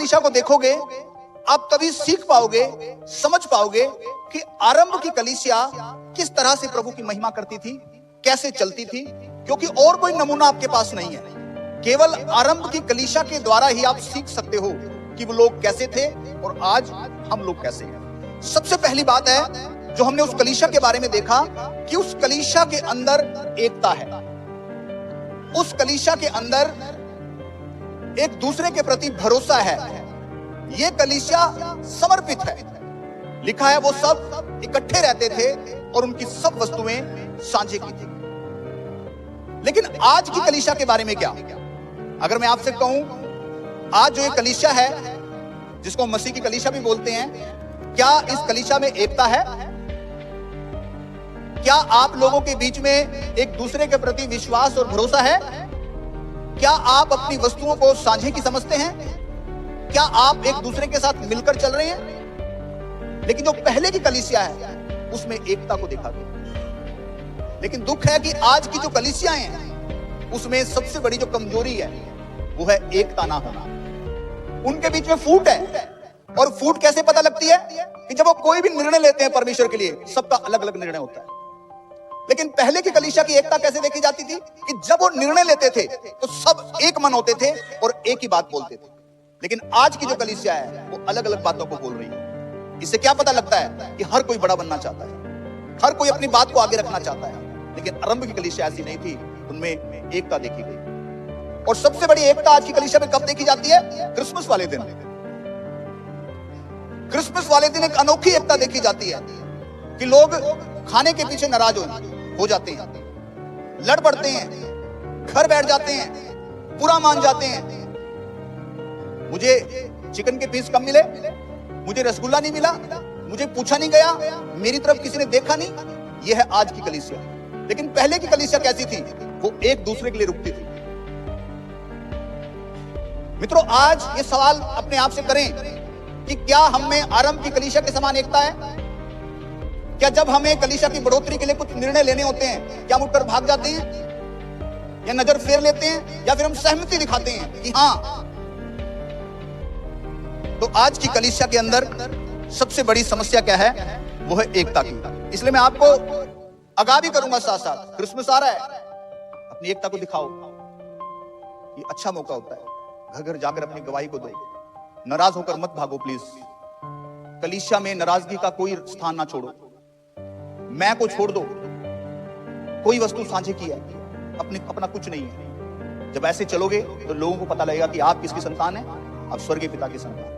कलीसिया को देखोगे आप तभी सीख पाओगे, समझ पाओगे कि आरंभ की कलीसिया किस तरह से प्रभु की महिमा करती थी, कैसे चलती थी, क्योंकि और कोई नमूना आपके पास नहीं है। केवल आरंभ की कलीसिया के द्वारा ही आप सीख सकते हो कि वो लोग कैसे थे और आज हम लोग कैसे हैं। सबसे पहली बात है जो हमने उस कलीसिया के बारे में देखा कि उस कलीसिया के अंदर एकता है, उस कलीसिया के अंदर एक दूसरे के प्रति भरोसा है, ये कलीसिया समर्पित है। लिखा है वो सब इकट्ठे रहते थे और उनकी सब वस्तुएं साझे की थी। लेकिन आज की कलीसिया के बारे में क्या? अगर मैं आपसे कहूं आज जो ये कलीसिया है जिसको हम मसीह की कलीसिया भी बोलते हैं, क्या इस कलीसिया में एकता है? क्या आप लोगों के बीच में एक दूसरे के प्रति विश्वास और भरोसा है? क्या आप अपनी वस्तुओं को साझे की समझते हैं? क्या आप एक दूसरे के साथ मिलकर चल रहे हैं? लेकिन जो पहले की कलीसिया है उसमें एकता को देखा गया। लेकिन दुख है कि आज की जो कलीसियाएं हैं उसमें सबसे बड़ी जो कमजोरी है वो है एकता ना होना। उनके बीच में फूट है। और फूट कैसे पता लगती है? कि जब वो कोई भी निर्णय लेते हैं परमेश्वर के लिए, सबका अलग अलग निर्णय होता है। लेकिन पहले की कलीसिया की एकता कैसे देखी जाती थी? कि जब वो निर्णय लेते थे तो सब एक मन होते थे और एक ही बात बोलते थे। लेकिन आज की जो कलीसिया है वो अलग अलग बातों को बोल रही है। इससे क्या पता लगता है? कि हर कोई बड़ा बनना चाहता है, हर कोई अपनी बात को आगे रखना चाहता है। लेकिन आरंभ की कलीसिया ऐसी नहीं थी, उनमें एकता देखी गई। और सबसे बड़ी एकता आज की कलीसिया में कब देखी जाती है? क्रिसमस वाले दिन। क्रिसमस वाले दिन एक अनोखी एकता देखी जाती है कि लोग खाने के पीछे नाराज हो जाते हैं, लड़ पड़ते हैं, घर बैठ जाते हैं, बुरा मान जाते हैं। मुझे चिकन के पीस कम मिले, मुझे रसगुल्ला नहीं मिला, मुझे पूछा नहीं गया, मेरी तरफ किसी ने देखा नहीं। यह है आज की कलीसिया। लेकिन पहले की कलीसिया कैसी थी? वो एक दूसरे के लिए रुकती थी। मित्रों, आज ये सवाल अपने आप से करें कि क्या हम में आरंभ की कलीसिया के समान एकता है? क्या जब हमें कलीसिया की बढ़ोतरी के लिए कुछ निर्णय लेने होते हैं क्या हम उठकर भाग जाते हैं, या नजर फेर लेते हैं, या फिर हम सहमति दिखाते हैं कि हाँ? तो आज की कलीसिया के अंदर सबसे बड़ी समस्या क्या है? वो है एकता की। इसलिए मैं आपको आगाह भी करूंगा साथ साथ, क्रिसमस आ रहा है, अपनी एकता को दिखाओ। ये अच्छा मौका होता है, घर घर जाकर अपनी गवाही को दो। नाराज होकर मत भागो प्लीज। कलीसिया में नाराजगी का कोई स्थान ना छोड़ो। मैं को छोड़ दो। कोई वस्तु साझे की है, अपना कुछ नहीं है। जब ऐसे चलोगे तो लोगों को पता लगेगा कि आप किसकी संतान है? आप स्वर्गीय पिता की संतान।